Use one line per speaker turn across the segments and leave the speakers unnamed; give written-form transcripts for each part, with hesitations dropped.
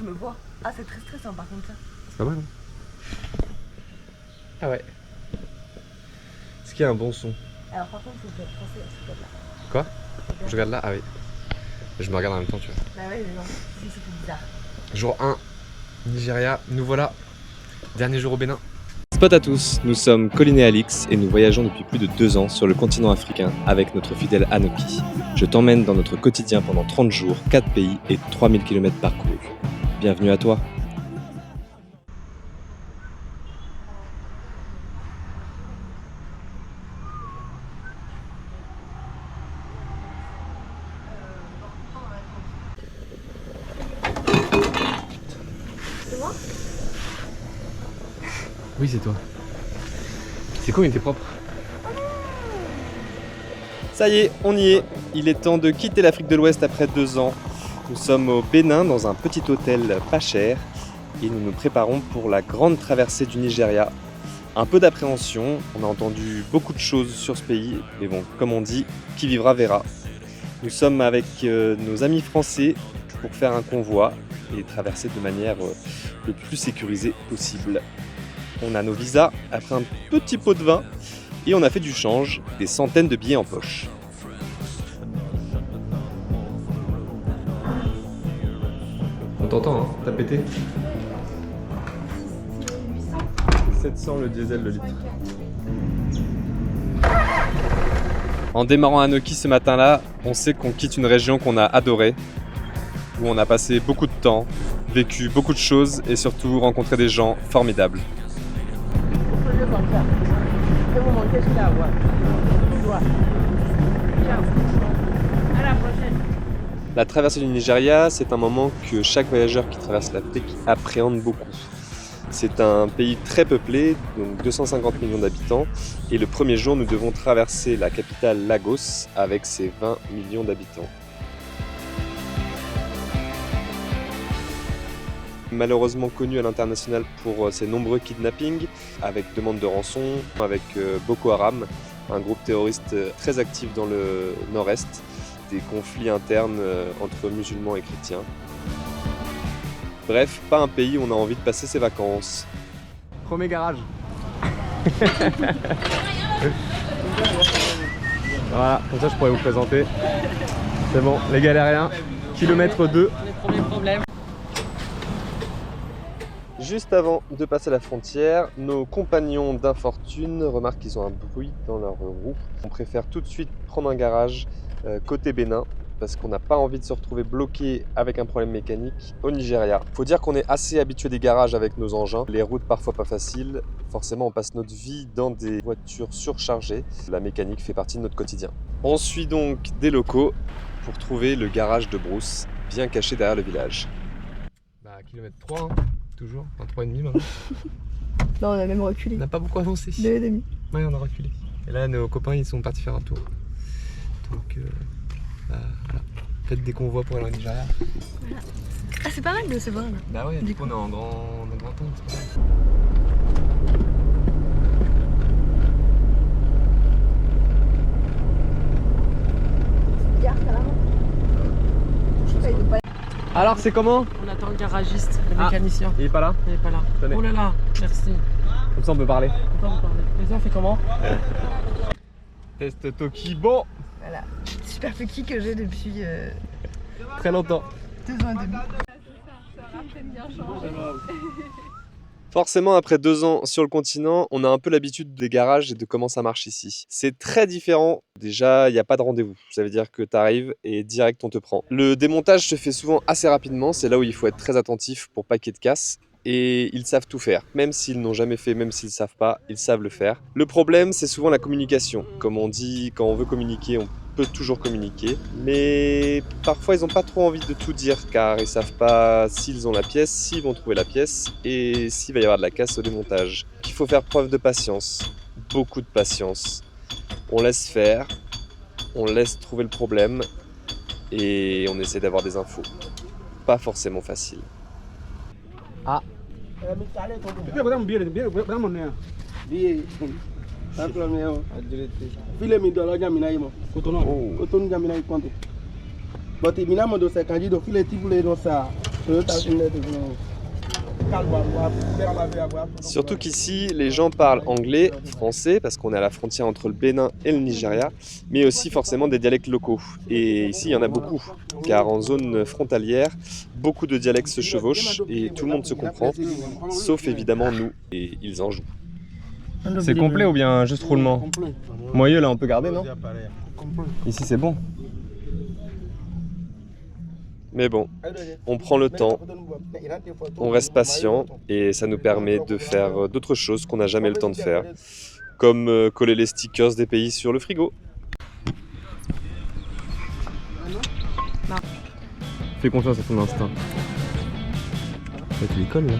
je me vois. Ah, c'est très stressant par contre ça.
C'est pas mal, hein? Ah ouais. Est-ce qu'il y a un bon son?
Alors par contre, il faut penser à ce code là.
Quoi? Je regarde là? Ah oui. Je me regarde en même temps, tu vois.
Bah ouais, mais non, c'est tout bizarre.
Jour 1, Nigeria, nous voilà. Dernier jour au Bénin. Spot à tous, nous sommes Colin et Alix et nous voyageons depuis plus de 2 ans sur le continent africain avec notre fidèle Anoki. Je t'emmène dans notre quotidien pendant 30 jours, 4 pays et 3000 km parcourus. Bienvenue à toi.
C'est moi?
Oui, c'est toi. C'est con, il était propre. Ça y est, on y est. Il est temps de quitter l'Afrique de l'Ouest après 2 ans. Nous sommes au Bénin dans un petit hôtel pas cher et nous nous préparons pour la grande traversée du Nigeria. Un peu d'appréhension, on a entendu beaucoup de choses sur ce pays, mais bon, comme on dit, qui vivra verra. Nous sommes avec nos amis français pour faire un convoi et traverser de manière le plus sécurisée possible. On a nos visas après un petit pot de vin et on a fait du change, des centaines de billets en poche. On t'entend, hein? T'as pété? 700 le diesel le litre. En démarrant à Anoki ce matin-là, on sait qu'on quitte une région qu'on a adorée, où on a passé beaucoup de temps, vécu beaucoup de choses et surtout rencontré des gens formidables. La traversée du Nigeria, c'est un moment que chaque voyageur qui traverse l'Afrique appréhende beaucoup. C'est un pays très peuplé, donc 250 millions d'habitants, et le premier jour, nous devons traverser la capitale Lagos avec ses 20 millions d'habitants. Malheureusement connu à l'international pour ses nombreux kidnappings, avec demande de rançon, avec Boko Haram, un groupe terroriste très actif dans le nord-est, des conflits internes entre musulmans et chrétiens. Bref, pas un pays où on a envie de passer ses vacances. Premier garage. Voilà, comme ça je pourrais vous présenter. C'est bon, les galériens, kilomètre 2.
Les premiers problèmes.
Juste avant de passer la frontière, nos compagnons d'infortune remarquent qu'ils ont un bruit dans leur roue. On préfère tout de suite prendre un garage côté Bénin parce qu'on n'a pas envie de se retrouver bloqué avec un problème mécanique au Nigeria. Faut dire qu'on est assez habitué des garages avec nos engins, les routes parfois pas faciles. Forcément, on passe notre vie dans des voitures surchargées. La mécanique fait partie de notre quotidien. On suit donc des locaux pour trouver le garage de Bruce, bien caché derrière le village. Bah, kilomètre 3, hein. Toujours, enfin 3,5 maintenant.
Non, on a même reculé.
On n'a pas beaucoup avancé.
2,5.
Ouais, on a reculé. Et là, nos copains, ils sont partis faire un tour. Donc, bah, voilà. Faites des convois pour aller au Nigeria.
Voilà. Ah, c'est pas mal de se voir là.
Bah ouais, du coup, on est en grand temps, c'est pas mal. Alors, c'est comment?
On attend le garagiste, le mécanicien.
Il est pas là?
Il est pas là.
Tenez.
Oh là là, merci.
Comme ça, on peut parler.
On peut en parler. Vas-y, on fait comment?
Test Toki, bon!
Voilà. Super petit que j'ai depuis
Très longtemps.
2 ans et demi.
Forcément, après 2 ans sur le continent, on a un peu l'habitude des garages et de comment ça marche ici. C'est très différent. Déjà, il n'y a pas de rendez-vous. Ça veut dire que tu arrives et direct on te prend. Le démontage se fait souvent assez rapidement. C'est là où il faut être très attentif pour pas qu'il y ait de casse. Et ils savent tout faire. Même s'ils n'ont jamais fait, même s'ils ne savent pas, ils savent le faire. Le problème, c'est souvent la communication. Comme on dit, quand on veut communiquer, on peut toujours communiquer. Mais parfois, ils n'ont pas trop envie de tout dire, car ils ne savent pas s'ils ont la pièce, s'ils vont trouver la pièce, et s'il va y avoir de la casse au démontage. Il faut faire preuve de patience. Beaucoup de patience. On laisse faire, on laisse trouver le problème, et on essaie d'avoir des infos. Pas forcément facile. Ah. Surtout qu'ici, les gens parlent anglais, français, parce qu'on est à la frontière entre le Bénin et le Nigeria, mais aussi forcément des dialectes locaux. Et ici, il y en a beaucoup, car en zone frontalière, beaucoup de dialectes se chevauchent et tout le monde se comprend, sauf évidemment nous, et ils en jouent. C'est complet ou bien juste roulement? Moyeu là, on peut garder, non? Ici, c'est bon. Mais bon, on prend le temps, on reste patient et ça nous permet de faire d'autres choses qu'on n'a jamais le temps de faire, comme coller les stickers des pays sur le frigo.
Non.
Fais confiance à ton instinct. Tu les colles là?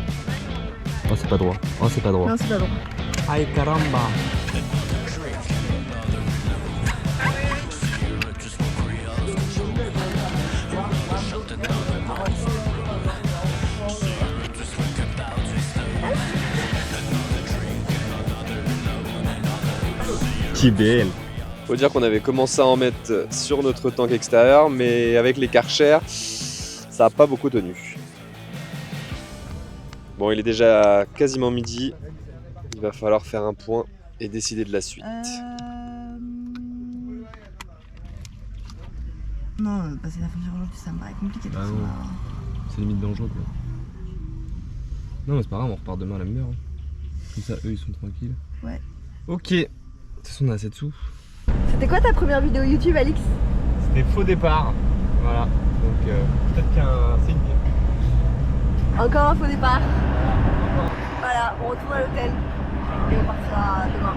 Oh c'est pas droit, oh c'est pas droit.
Non, c'est pas droit.
Aïe caramba. Qui belle. Faut dire qu'on avait commencé à en mettre sur notre tank extérieur, mais avec les Karcher, ça n'a pas beaucoup tenu. Bon, il est déjà quasiment midi. Il va falloir faire un point et décider de la suite.
Non, passer la frontière aujourd'hui, ça me paraît compliqué.
Bah non. C'est limite dangereux quoi. Non mais c'est pas grave, on repart demain à la même heure. Comme ça eux ils sont tranquilles.
Ouais.
Ok. De toute façon on a assez de sous.
C'était quoi ta première vidéo YouTube, Alix?
C'était faux départ. Voilà. Donc peut-être qu'un signe.
Encore un faux départ. Voilà, on retourne à l'hôtel et on partira demain.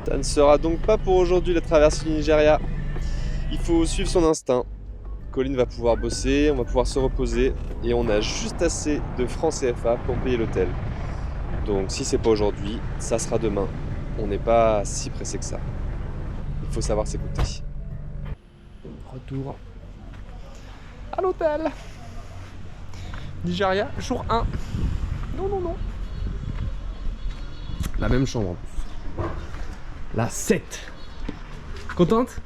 Ça ne sera donc pas pour aujourd'hui la traversée du Nigeria. Il faut suivre son instinct. Colline va pouvoir bosser, on va pouvoir se reposer et on a juste assez de francs CFA pour payer l'hôtel. Donc si c'est pas aujourd'hui, ça sera demain. On n'est pas si pressé que ça. Il faut savoir s'écouter. Retour à l'hôtel. Nigeria, jour 1. Non. La même chambre en plus. La 7. Contente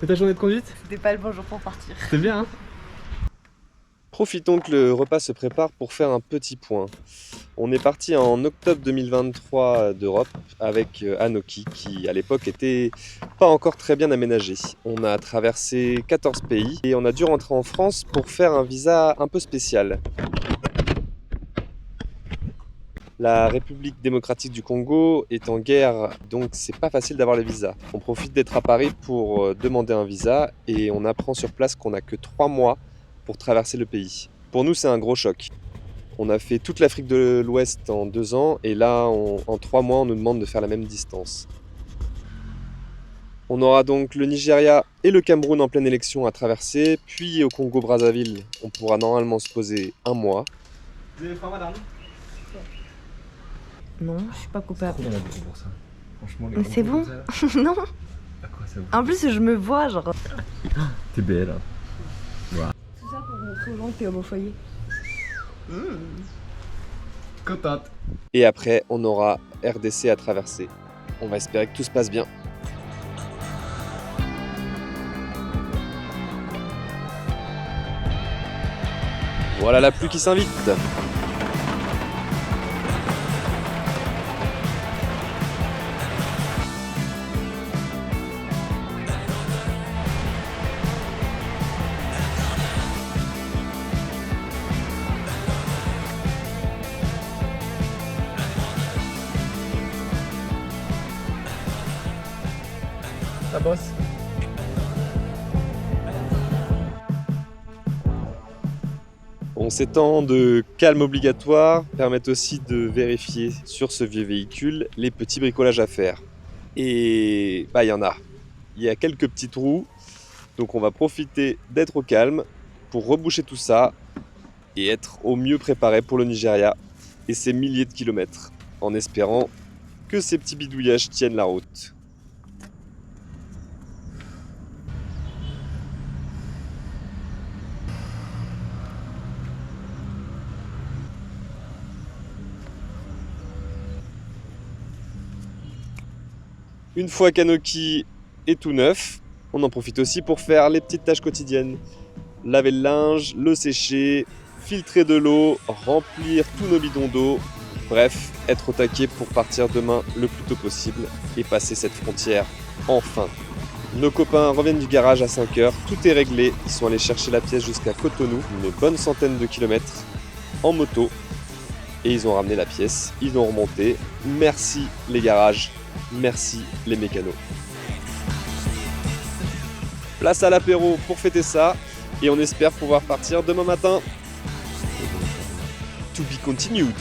de ta journée de conduite?
C'était pas le bon jour pour partir.
C'était bien, hein? Profitons que le repas se prépare pour faire un petit point. On est parti en octobre 2023 d'Europe avec Anoki qui à l'époque était pas encore très bien aménagé. On a traversé 14 pays et on a dû rentrer en France pour faire un visa un peu spécial. La République démocratique du Congo est en guerre, donc c'est pas facile d'avoir les visas. On profite d'être à Paris pour demander un visa et on apprend sur place qu'on n'a que 3 mois pour traverser le pays. Pour nous, c'est un gros choc. On a fait toute l'Afrique de l'Ouest en 2 ans et là, en 3 mois, on nous demande de faire la même distance. On aura donc le Nigeria et le Cameroun en pleine élection à traverser, puis au Congo-Brazzaville, on pourra normalement se poser 1 mois. Vous avez faim, madame ?
Non, je suis pas coupable.
Trop dans la boue pour ça. Franchement,
Mais c'est bon. Non.
À quoi ça vous...
En plus, je me vois genre.
T'es belle. Wow.
Tout ça pour montrer aux gens que t'es homme au foyer.
Contente. Et après, on aura RDC à traverser. On va espérer que tout se passe bien. Voilà la pluie qui s'invite. Ça bosse. Bon, ces temps de calme obligatoire permettent aussi de vérifier sur ce vieux véhicule les petits bricolages à faire. Et bah il y en a. Il y a quelques petits trous, donc on va profiter d'être au calme pour reboucher tout ça et être au mieux préparé pour le Nigeria et ses milliers de kilomètres, en espérant que ces petits bidouillages tiennent la route. Une fois qu'Anoki est tout neuf, on en profite aussi pour faire les petites tâches quotidiennes. laver le linge, le sécher, filtrer de l'eau, remplir tous nos bidons d'eau. Bref, être au taquet pour partir demain le plus tôt possible et passer cette frontière enfin. Nos copains reviennent du garage à 5h, tout est réglé, ils sont allés chercher la pièce jusqu'à Cotonou, une bonne centaine de kilomètres, en moto, et ils ont ramené la pièce, ils l'ont remontée. Merci les garages, merci les mécanos. Place à l'apéro pour fêter ça, et on espère pouvoir partir demain matin. To be continued.